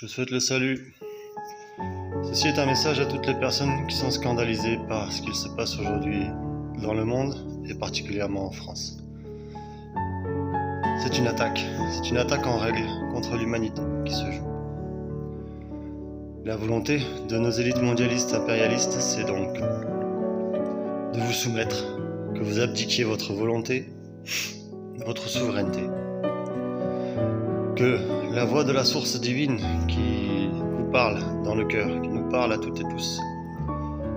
Je souhaite le salut. Ceci est un message à toutes les personnes qui sont scandalisées par ce qu'il se passe aujourd'hui dans le monde et particulièrement en France. C'est une attaque en règle contre l'humanité qui se joue. La volonté de nos élites mondialistes impérialistes, c'est donc de vous soumettre, que vous abdiquiez votre volonté, votre souveraineté. Que la voix de la source divine qui vous parle dans le cœur, qui nous parle à toutes et tous,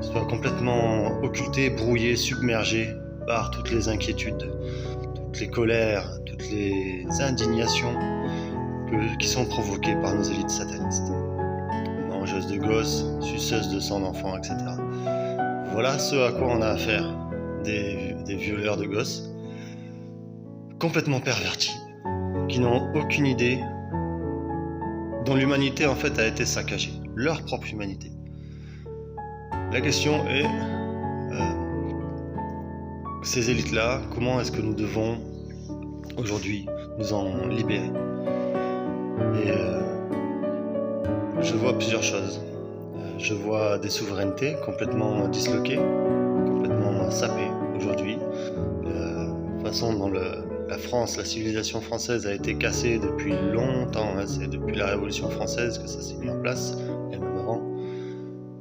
soit complètement occultée, brouillée, submergée par toutes les inquiétudes, toutes les colères, toutes les indignations qui sont provoquées par nos élites satanistes. Mangeuses de gosses, suceuses de sang d'enfants, etc. Voilà ce à quoi on a affaire, des violeurs de gosses, complètement pervertis, qui n'ont aucune idée, dont l'humanité en fait a été saccagée, leur propre humanité. La question est, ces élites-là, comment est-ce que nous devons aujourd'hui nous en libérer? Et je vois plusieurs choses. Je vois des souverainetés complètement disloquées, complètement sapées aujourd'hui. La façon dont la France, la civilisation française a été cassée depuis longtemps, hein, c'est depuis la Révolution française que ça s'est mis en place, et même avant,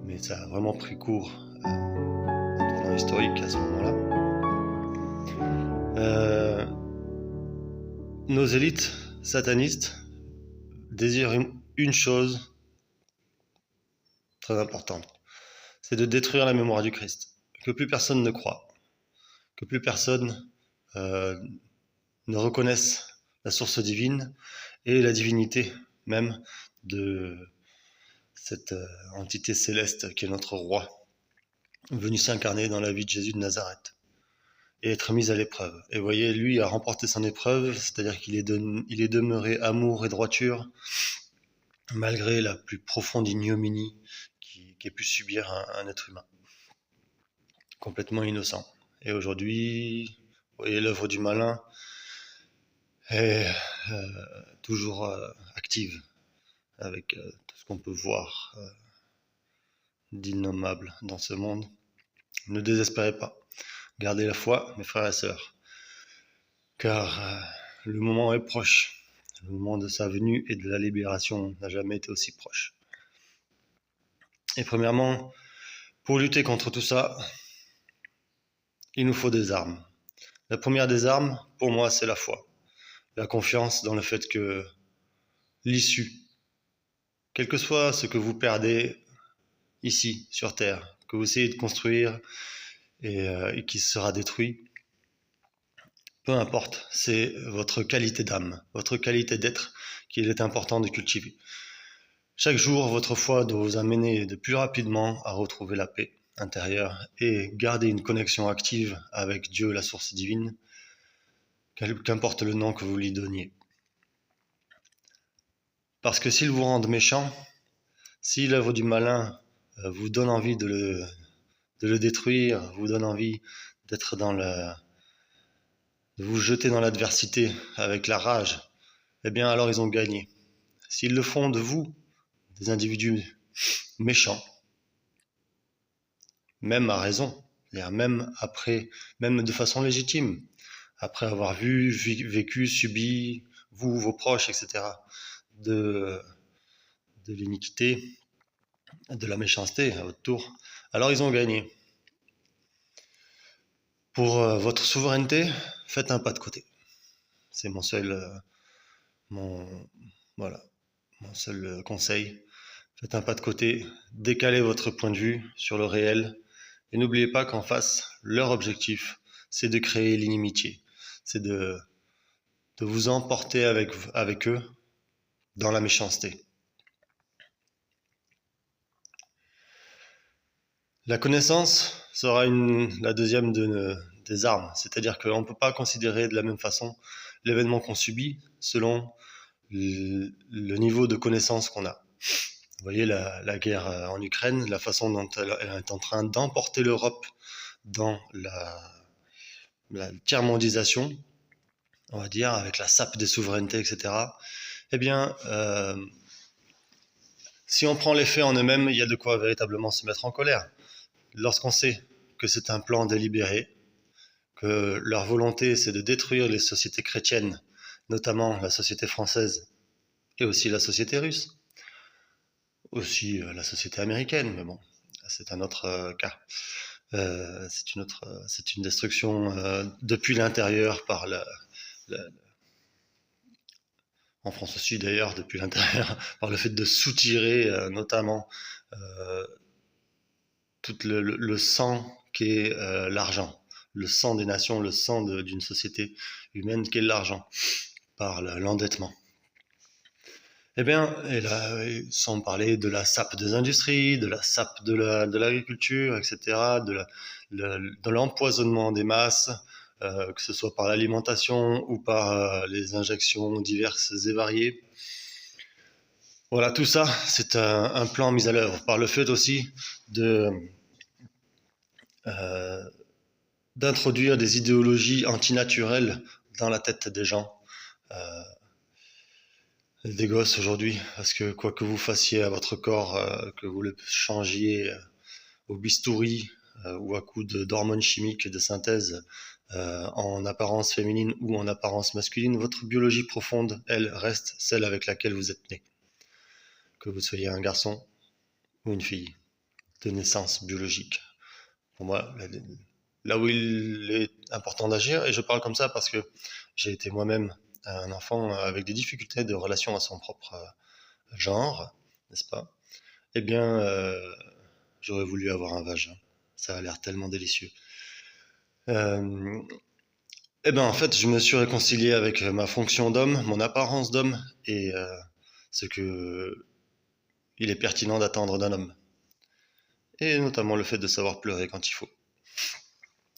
mais ça a vraiment pris cours dans l'historique à ce moment-là. Nos élites satanistes désirent une chose très importante, c'est de détruire la mémoire du Christ, que plus personne ne croit, que plus personne ne reconnaissent la source divine et la divinité même de cette entité céleste qui est notre roi, venu s'incarner dans la vie de Jésus de Nazareth et être mis à l'épreuve. Et vous voyez, lui a remporté son épreuve, c'est-à-dire qu'il est demeuré amour et droiture malgré la plus profonde ignominie qu'ait pu subir un être humain, complètement innocent. Et aujourd'hui, vous voyez, l'œuvre du malin est toujours active avec tout ce qu'on peut voir d'innommable dans ce monde. Ne désespérez pas, gardez la foi, mes frères et sœurs, car le moment est proche. Le moment de sa venue et de la libération n'a jamais été aussi proche. Et premièrement, pour lutter contre tout ça, il nous faut des armes. La première des armes, pour moi, c'est la foi. La confiance dans le fait que l'issue, quel que soit ce que vous perdez ici, sur Terre, que vous essayez de construire et qui sera détruit, peu importe, c'est votre qualité d'âme, votre qualité d'être qu'il est important de cultiver. Chaque jour, votre foi doit vous amener de plus rapidement à retrouver la paix intérieure et garder une connexion active avec Dieu, la source divine, qu'importe le nom que vous lui donniez. Parce que s'il vous rend méchant, si l'œuvre du malin vous donne envie de le détruire, vous donne envie d'être de vous jeter dans l'adversité avec la rage, eh bien alors ils ont gagné. S'ils le font de vous, des individus méchants, même à raison, c'est-à-dire même de façon légitime, après avoir vécu, subi, vous, vos proches, etc., de l'iniquité, de la méchanceté à votre tour, alors ils ont gagné. Pour votre souveraineté, faites un pas de côté. C'est mon seul conseil. Faites un pas de côté, décalez votre point de vue sur le réel et n'oubliez pas qu'en face, leur objectif, c'est de créer l'inimitié. C'est de vous emporter avec eux dans la méchanceté. La connaissance sera la deuxième des armes, c'est-à-dire qu'on ne peut pas considérer de la même façon l'événement qu'on subit selon le niveau de connaissance qu'on a. Vous voyez la guerre en Ukraine, la façon dont elle est en train d'emporter l'Europe dans la tiers-mondisation, on va dire, avec la sape des souverainetés, etc. Eh bien, Si on prend les faits en eux-mêmes, il y a de quoi véritablement se mettre en colère. Lorsqu'on sait que c'est un plan délibéré, que leur volonté c'est de détruire les sociétés chrétiennes, notamment la société française et aussi la société russe, aussi la société américaine, mais bon, c'est un autre cas. C'est une destruction depuis l'intérieur en France aussi d'ailleurs, depuis l'intérieur, par le fait de soutirer notamment tout le sang qu'est l'argent, le sang des nations, le sang d'une société humaine qu'est l'argent, par l'endettement. Eh bien, et là, sans parler de la sape des industries, de la sape de l'agriculture, etc., de l'empoisonnement des masses, que ce soit par l'alimentation ou par les injections diverses et variées. Voilà, tout ça, c'est un plan mis à l'œuvre par le fait aussi d'introduire des idéologies antinaturelles dans la tête des gens. Des gosses aujourd'hui, parce que quoi que vous fassiez à votre corps, que vous le changiez au bistouri ou à coups d'hormones chimiques de synthèse en apparence féminine ou en apparence masculine, votre biologie profonde, elle, reste celle avec laquelle vous êtes né. Que vous soyez un garçon ou une fille, de naissance biologique. Pour moi, là où il est important d'agir, et je parle comme ça parce que j'ai été moi-même un enfant avec des difficultés de relation à son propre genre, n'est-ce pas? Eh bien, j'aurais voulu avoir un vagin. Ça a l'air tellement délicieux. Eh bien, en fait, je me suis réconcilié avec ma fonction d'homme, mon apparence d'homme, et ce que il est pertinent d'attendre d'un homme. Et notamment le fait de savoir pleurer quand il faut.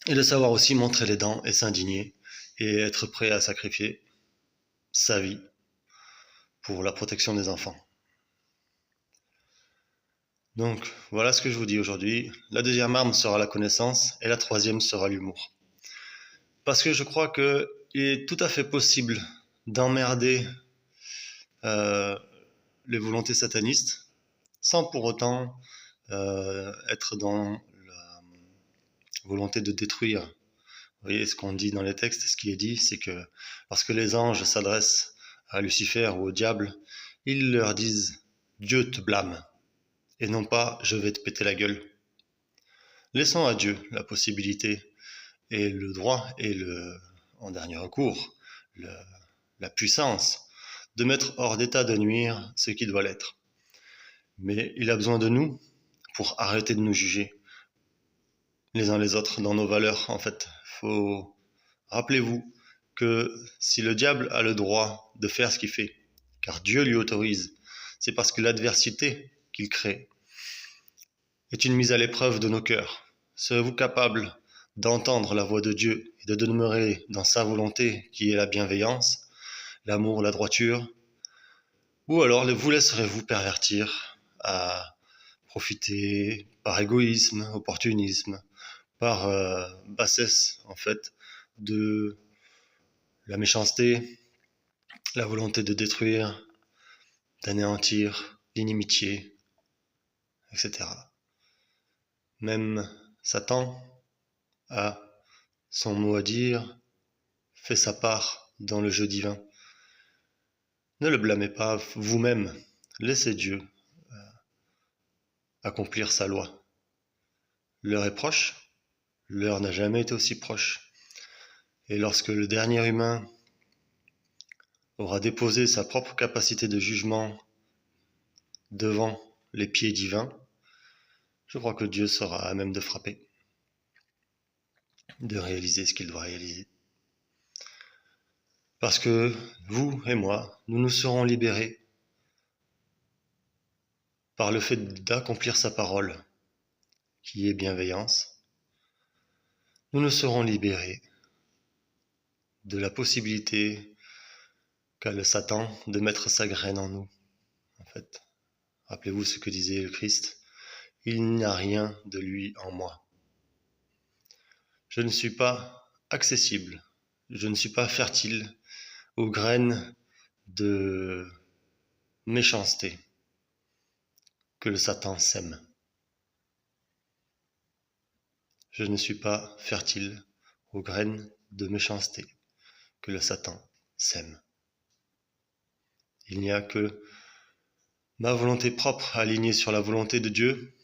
Et de savoir aussi montrer les dents et s'indigner, et être prêt à sacrifier sa vie pour la protection des enfants. Donc, voilà ce que je vous dis aujourd'hui. La deuxième arme sera la connaissance, et la troisième sera l'humour. Parce que je crois qu'il est tout à fait possible d'emmerder les volontés satanistes sans pour autant être dans la volonté de détruire. Vous voyez, ce qu'on dit dans les textes, ce qui est dit, c'est que lorsque les anges s'adressent à Lucifer ou au diable, ils leur disent « Dieu te blâme » et non pas « je vais te péter la gueule ». Laissons à Dieu la possibilité et le droit et en dernier recours, la puissance de mettre hors d'état de nuire ce qui doit l'être. Mais il a besoin de nous pour arrêter de nous juger les uns les autres dans nos valeurs. En fait, rappelez-vous que si le diable a le droit de faire ce qu'il fait, car Dieu lui autorise, c'est parce que l'adversité qu'il crée est une mise à l'épreuve de nos cœurs. Serez-vous capable d'entendre la voix de Dieu et de demeurer dans sa volonté qui est la bienveillance, l'amour, la droiture, ou alors vous laisserez-vous pervertir à profiter par égoïsme, opportunisme, par bassesse en fait, de la méchanceté, la volonté de détruire, d'anéantir, l'inimitié, etc. Même Satan a son mot à dire, fait sa part dans le jeu divin. Ne le blâmez pas vous-même, laissez Dieu accomplir sa loi. L'heure est proche, l'heure n'a jamais été aussi proche. Et lorsque le dernier humain aura déposé sa propre capacité de jugement devant les pieds divins, je crois que Dieu sera à même de frapper, de réaliser ce qu'il doit réaliser. Parce que vous et moi, nous nous serons libérés par le fait d'accomplir sa parole, qui est bienveillance. Nous nous serons libérés de la possibilité qu'a le Satan de mettre sa graine en nous. En fait, rappelez-vous ce que disait le Christ, « Il n'y a rien de lui en moi. Je ne suis pas accessible, je ne suis pas fertile aux graines de méchanceté que le Satan sème. Je ne suis pas fertile aux graines de méchanceté que le Satan sème. Il n'y a que ma volonté propre alignée sur la volonté de Dieu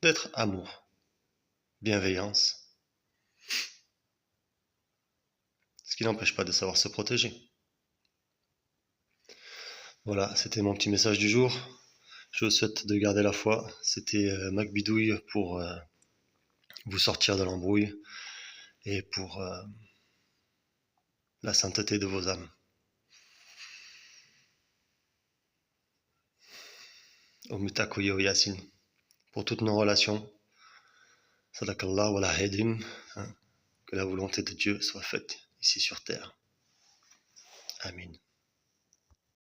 d'être amour, bienveillance, ce qui n'empêche pas de savoir se protéger. Voilà, c'était mon petit message du jour. Je vous souhaite de garder la foi. C'était Mac Bidouille pour vous sortir de l'embrouille et pour la sainteté de vos âmes. Omutakoyo Yasin. Pour toutes nos relations, Sadakallah wa la Hedim, que la volonté de Dieu soit faite ici sur terre. Amin.